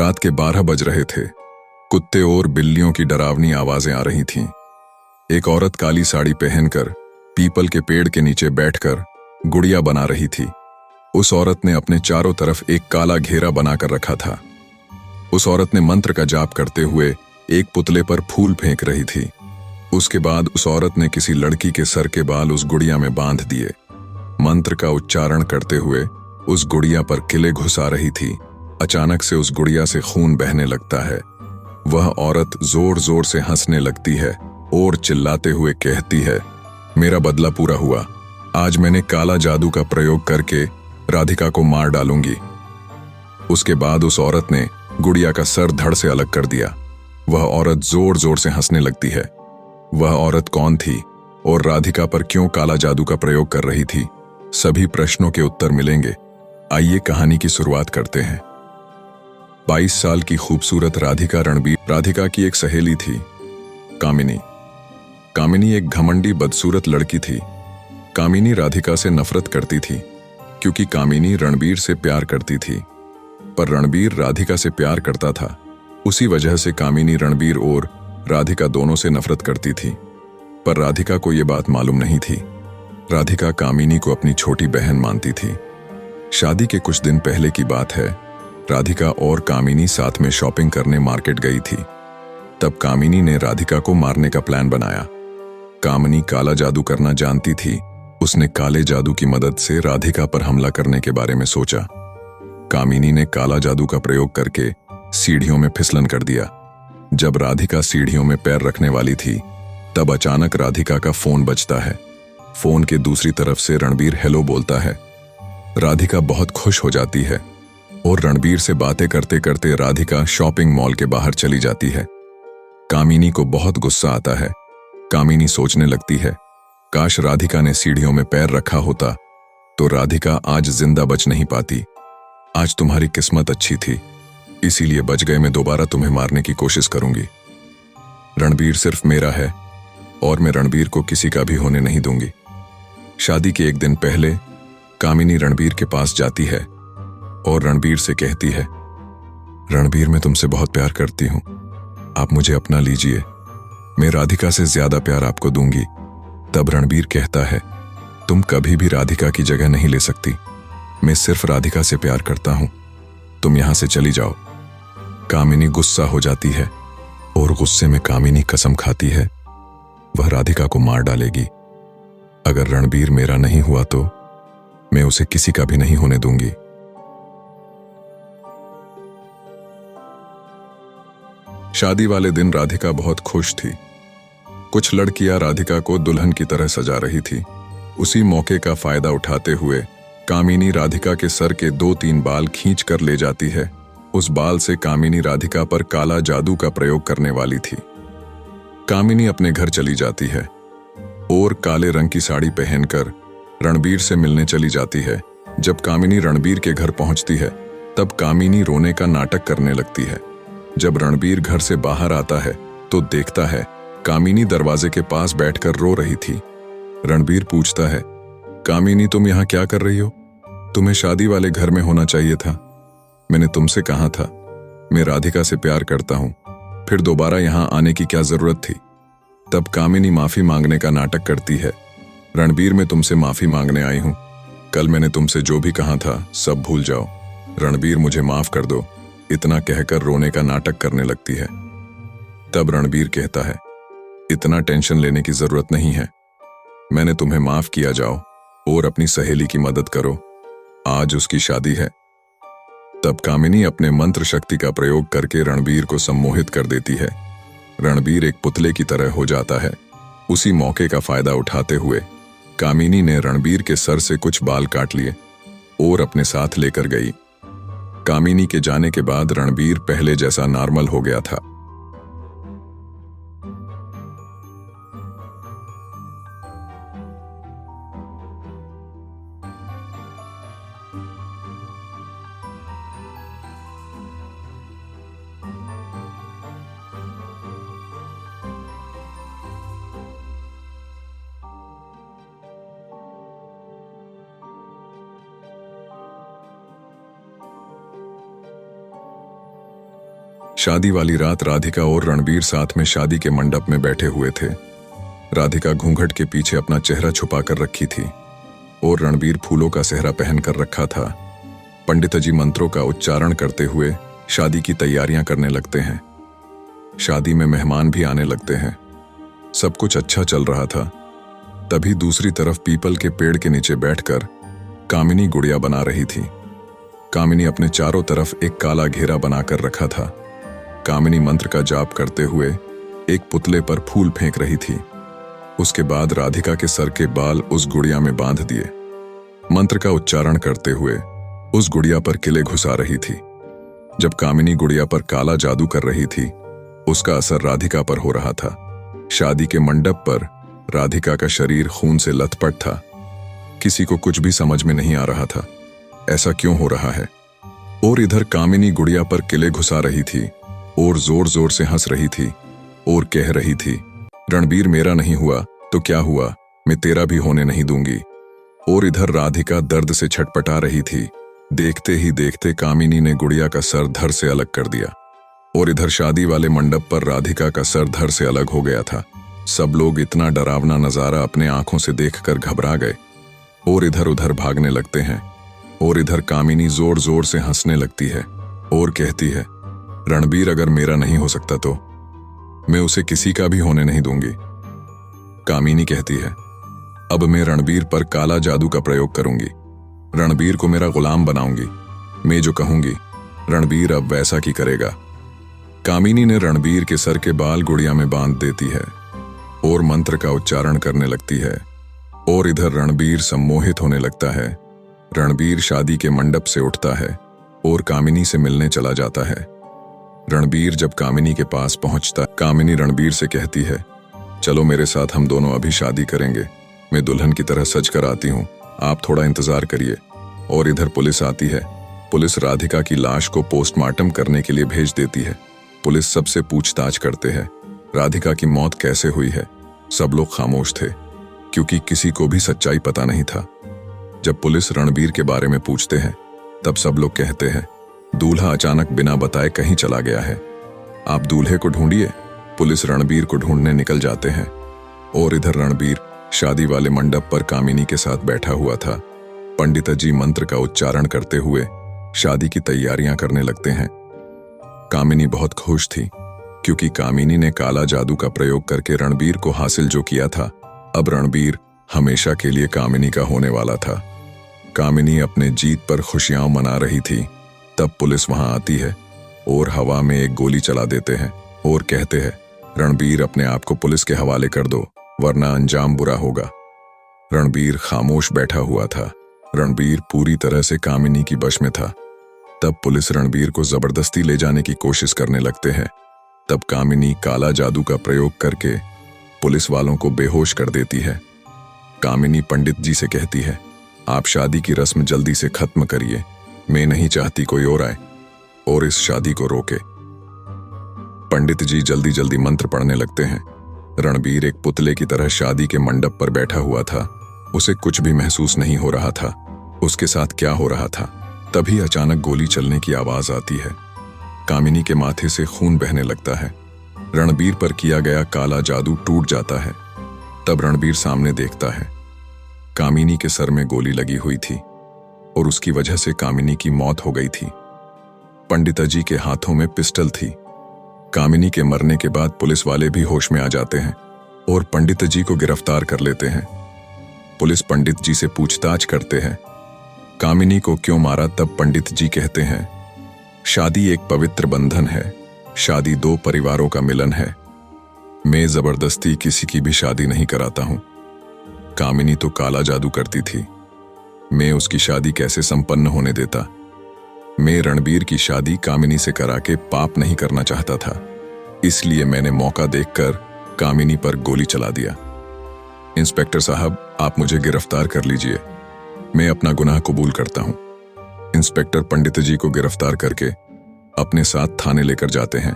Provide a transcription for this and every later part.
रात के 12 बज रहे थे। कुत्ते और बिल्लियों की डरावनी आवाजें आ रही थीं। एक औरत काली साड़ी पहनकर पीपल के पेड़ के नीचे बैठकर गुड़िया बना रही थी। उस औरत ने अपने चारों तरफ एक काला घेरा बनाकर रखा था। उस औरत ने मंत्र का जाप करते हुए एक पुतले पर फूल फेंक रही थी। उसके बाद उस औरत ने किसी लड़की के सर के बाल उस गुड़िया में बांध दिए। मंत्र का उच्चारण करते हुए उस गुड़िया पर किले घुसा रही थी। अचानक से उस गुड़िया से खून बहने लगता है। वह औरत जोर जोर से हंसने लगती है और चिल्लाते हुए कहती है, मेरा बदला पूरा हुआ। आज मैंने काला जादू का प्रयोग करके राधिका को मार डालूंगी। उसके बाद उस औरत ने गुड़िया का सर धड़ से अलग कर दिया। वह औरत जोर जोर से हंसने लगती है। वह औरत कौन थी और राधिका पर क्यों काला जादू का प्रयोग कर रही थी? सभी प्रश्नों के उत्तर मिलेंगे। आइए कहानी की शुरुआत करते हैं। 22 साल की खूबसूरत राधिका रणबीर राधिका की एक सहेली थी, कामिनी। कामिनी एक घमंडी बदसूरत लड़की थी। कामिनी राधिका से नफरत करती थी क्योंकि कामिनी रणबीर से प्यार करती थी, पर रणबीर राधिका से प्यार करता था। उसी वजह से कामिनी रणबीर और राधिका दोनों से नफरत करती थी, पर राधिका को यह बात मालूम नहीं थी। राधिका कामिनी को अपनी छोटी बहन मानती थी। शादी के कुछ दिन पहले की बात है। राधिका और कामिनी साथ में शॉपिंग करने मार्केट गई थी। तब कामिनी ने राधिका को मारने का प्लान बनाया। कामिनी काला जादू करना जानती थी। उसने काले जादू की मदद से राधिका पर हमला करने के बारे में सोचा। कामिनी ने काला जादू का प्रयोग करके सीढ़ियों में फिसलन कर दिया। जब राधिका सीढ़ियों में पैर रखने वाली थी, तब अचानक राधिका का फोन बजता है। फोन के दूसरी तरफ से रणबीर हेलो बोलता है। राधिका बहुत खुश हो जाती है और रणबीर से बातें करते करते राधिका शॉपिंग मॉल के बाहर चली जाती है। कामिनी को बहुत गुस्सा आता है। कामिनी सोचने लगती है, काश राधिका ने सीढ़ियों में पैर रखा होता तो राधिका आज जिंदा बच नहीं पाती। आज तुम्हारी किस्मत अच्छी थी, इसीलिए बच गए। मैं दोबारा तुम्हें मारने की कोशिश करूंगी। रणबीर सिर्फ मेरा है और मैं रणबीर को किसी का भी होने नहीं दूंगी। शादी के एक दिन पहले कामिनी रणबीर के पास जाती है और रणबीर से कहती है, रणबीर मैं तुमसे बहुत प्यार करती हूं, आप मुझे अपना लीजिए। मैं राधिका से ज्यादा प्यार आपको दूंगी। तब रणबीर कहता है, तुम कभी भी राधिका की जगह नहीं ले सकती। मैं सिर्फ राधिका से प्यार करता हूं, तुम यहां से चली जाओ। कामिनी गुस्सा हो जाती है और गुस्से में कामिनी कसम खाती है वह राधिका को मार डालेगी। अगर रणबीर मेरा नहीं हुआ तो मैं उसे किसी का भी नहीं होने दूंगी। शादी वाले दिन राधिका बहुत खुश थी। कुछ लड़कियां राधिका को दुल्हन की तरह सजा रही थी। उसी मौके का फायदा उठाते हुए कामिनी राधिका के सर के 2-3 बाल खींच कर ले जाती है। उस बाल से कामिनी राधिका पर काला जादू का प्रयोग करने वाली थी। कामिनी अपने घर चली जाती है और काले रंग की साड़ी पहनकर रणबीर से मिलने चली जाती है। जब कामिनी रणबीर के घर पहुंचती है, तब कामिनी रोने का नाटक करने लगती है। जब रणबीर घर से बाहर आता है तो देखता है कामिनी दरवाजे के पास बैठकर रो रही थी। रणबीर पूछता है, कामिनी तुम यहाँ क्या कर रही हो? तुम्हें शादी वाले घर में होना चाहिए था। मैंने तुमसे कहा था मैं राधिका से प्यार करता हूँ, फिर दोबारा यहाँ आने की क्या जरूरत थी? तब कामिनी माफी मांगने का नाटक करती है। रणबीर मैं तुमसे माफी मांगने आई हूँ। कल मैंने तुमसे जो भी कहा था सब भूल जाओ। रणबीर मुझे माफ कर दो। इतना कहकर रोने का नाटक करने लगती है। तब रणबीर कहता है, इतना टेंशन लेने की जरूरत नहीं है। मैंने तुम्हें माफ किया, जाओ और अपनी सहेली की मदद करो। आज उसकी शादी है। तब कामिनी अपने मंत्र शक्ति का प्रयोग करके रणबीर को सम्मोहित कर देती है। रणबीर एक पुतले की तरह हो जाता है। उसी मौके का फायदा उठाते हुए कामिनी ने रणबीर के सर से कुछ बाल काट लिए और अपने साथ लेकर गई। कामिनी के जाने के बाद रणबीर पहले जैसा नॉर्मल हो गया था। शादी वाली रात राधिका और रणबीर साथ में शादी के मंडप में बैठे हुए थे। राधिका घूंघट के पीछे अपना चेहरा छुपा कर रखी थी और रणबीर फूलों का सेहरा पहन कर रखा था। पंडित जी मंत्रों का उच्चारण करते हुए शादी की तैयारियां करने लगते हैं। शादी में मेहमान भी आने लगते हैं। सब कुछ अच्छा चल रहा था। तभी दूसरी तरफ पीपल के पेड़ के नीचे बैठकर कामिनी गुड़िया बना रही थी। कामिनी अपने चारों तरफ एक काला घेरा बनाकर रखा था। कामिनी मंत्र का जाप करते हुए एक पुतले पर फूल फेंक रही थी। उसके बाद राधिका के सर के बाल उस गुड़िया में बांध दिए। मंत्र का उच्चारण करते हुए उस गुड़िया पर किले घुसा रही थी। जब कामिनी गुड़िया पर काला जादू कर रही थी, उसका असर राधिका पर हो रहा था। शादी के मंडप पर राधिका का शरीर खून से लथपथ था। किसी को कुछ भी समझ में नहीं आ रहा था, ऐसा क्यों हो रहा है। और इधर कामिनी गुड़िया पर किले घुसा रही थी और जोर जोर से हंस रही थी और कह रही थी, रणबीर मेरा नहीं हुआ तो क्या हुआ, मैं तेरा भी होने नहीं दूंगी। और इधर राधिका दर्द से छटपटा रही थी। देखते ही देखते कामिनी ने गुड़िया का सर धड़ से अलग कर दिया और इधर शादी वाले मंडप पर राधिका का सर धड़ से अलग हो गया था। सब लोग इतना डरावना नजारा अपने आंखों से देखकर घबरा गए और इधर उधर भागने लगते हैं। और इधर कामिनी जोर जोर से हंसने लगती है और कहती है, रणबीर अगर मेरा नहीं हो सकता तो मैं उसे किसी का भी होने नहीं दूंगी। कामिनी कहती है, अब मैं रणबीर पर काला जादू का प्रयोग करूंगी। रणबीर को मेरा गुलाम बनाऊंगी। मैं जो कहूंगी रणबीर अब वैसा की करेगा। कामिनी ने रणबीर के सर के बाल गुड़िया में बांध देती है और मंत्र का उच्चारण करने लगती है। और इधर रणबीर सम्मोहित होने लगता है। रणबीर शादी के मंडप से उठता है और कामिनी से मिलने चला जाता है। रणबीर जब कामिनी के पास पहुंचता, कामिनी रणबीर से कहती है, चलो मेरे साथ, हम दोनों अभी शादी करेंगे। मैं दुल्हन की तरह सज कर आती हूँ, आप थोड़ा इंतजार करिए। और इधर पुलिस आती है। पुलिस राधिका की लाश को पोस्टमार्टम करने के लिए भेज देती है। पुलिस सबसे पूछताछ करते हैं, राधिका की मौत कैसे हुई है। सब लोग खामोश थे क्योंकि किसी को भी सच्चाई पता नहीं था। जब पुलिस रणबीर के बारे में पूछते हैं तब सब लोग कहते हैं, दूल्हा अचानक बिना बताए कहीं चला गया है, आप दूल्हे को ढूंढिए। पुलिस रणबीर को ढूंढने निकल जाते हैं। और इधर रणबीर शादी वाले मंडप पर कामिनी के साथ बैठा हुआ था। पंडित जी मंत्र का उच्चारण करते हुए शादी की तैयारियां करने लगते हैं। कामिनी बहुत खुश थी क्योंकि कामिनी ने काला जादू का प्रयोग करके रणबीर को हासिल जो किया था, अब रणबीर हमेशा के लिए कामिनी का होने वाला था। कामिनी अपने जीत पर खुशियां मना रही थी। तब पुलिस वहां आती है और हवा में एक गोली चला देते हैं और कहते हैं, रणबीर अपने आप को पुलिस के हवाले कर दो वरना अंजाम बुरा होगा। रणबीर खामोश बैठा हुआ था। रणबीर पूरी तरह से कामिनी की बश में था। तब पुलिस रणबीर को जबरदस्ती ले जाने की कोशिश करने लगते हैं। तब कामिनी काला जादू का प्रयोग करके पुलिस वालों को बेहोश कर देती है। कामिनी पंडित जी से कहती है, आप शादी की रस्म जल्दी से खत्म करिए, मैं नहीं चाहती कोई और आए और इस शादी को रोके। पंडित जी जल्दी जल्दी मंत्र पढ़ने लगते हैं। रणबीर एक पुतले की तरह शादी के मंडप पर बैठा हुआ था। उसे कुछ भी महसूस नहीं हो रहा था उसके साथ क्या हो रहा था। तभी अचानक गोली चलने की आवाज आती है। कामिनी के माथे से खून बहने लगता है। रणबीर पर किया गया काला जादू टूट जाता है। तब रणबीर सामने देखता है, कामिनी के सर में गोली लगी हुई थी और उसकी वजह से कामिनी की मौत हो गई थी। पंडित जी के हाथों में पिस्टल थी। कामिनी के मरने के बाद पुलिस वाले भी होश में आ जाते हैं और पंडित जी को गिरफ्तार कर लेते हैं। पुलिस पंडित जी से पूछताछ करते हैं, कामिनी को क्यों मारा। तब पंडित जी कहते हैं, शादी एक पवित्र बंधन है, शादी दो परिवारों का मिलन है। मैं जबरदस्ती किसी की भी शादी नहीं कराता हूं। कामिनी तो काला जादू करती थी, मैं उसकी शादी कैसे संपन्न होने देता। मैं रणबीर की शादी कामिनी से करा के पाप नहीं करना चाहता था, इसलिए मैंने मौका देखकर कामिनी पर गोली चला दिया। इंस्पेक्टर साहब, आप मुझे गिरफ्तार कर लीजिए, मैं अपना गुनाह कबूल करता हूं। इंस्पेक्टर पंडित जी को गिरफ्तार करके अपने साथ थाने लेकर जाते हैं।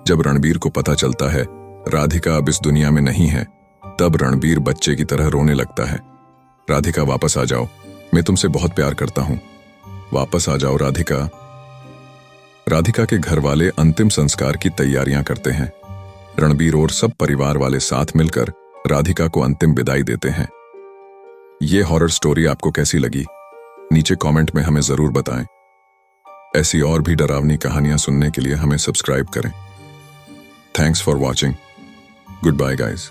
जब रणबीर को पता चलता है राधिका अब इस दुनिया में नहीं है, तब रणबीर बच्चे की तरह रोने लगता है। राधिका वापस आ जाओ, मैं तुमसे बहुत प्यार करता हूं, वापस आ जाओ राधिका। राधिका के घर वाले अंतिम संस्कार की तैयारियां करते हैं। रणबीर और सब परिवार वाले साथ मिलकर राधिका को अंतिम विदाई देते हैं। ये हॉरर स्टोरी आपको कैसी लगी? नीचे कमेंट में हमें जरूर बताएं। ऐसी और भी डरावनी कहानियां सुनने के लिए हमें सब्सक्राइब करें। Thanks for watching. Goodbye guys.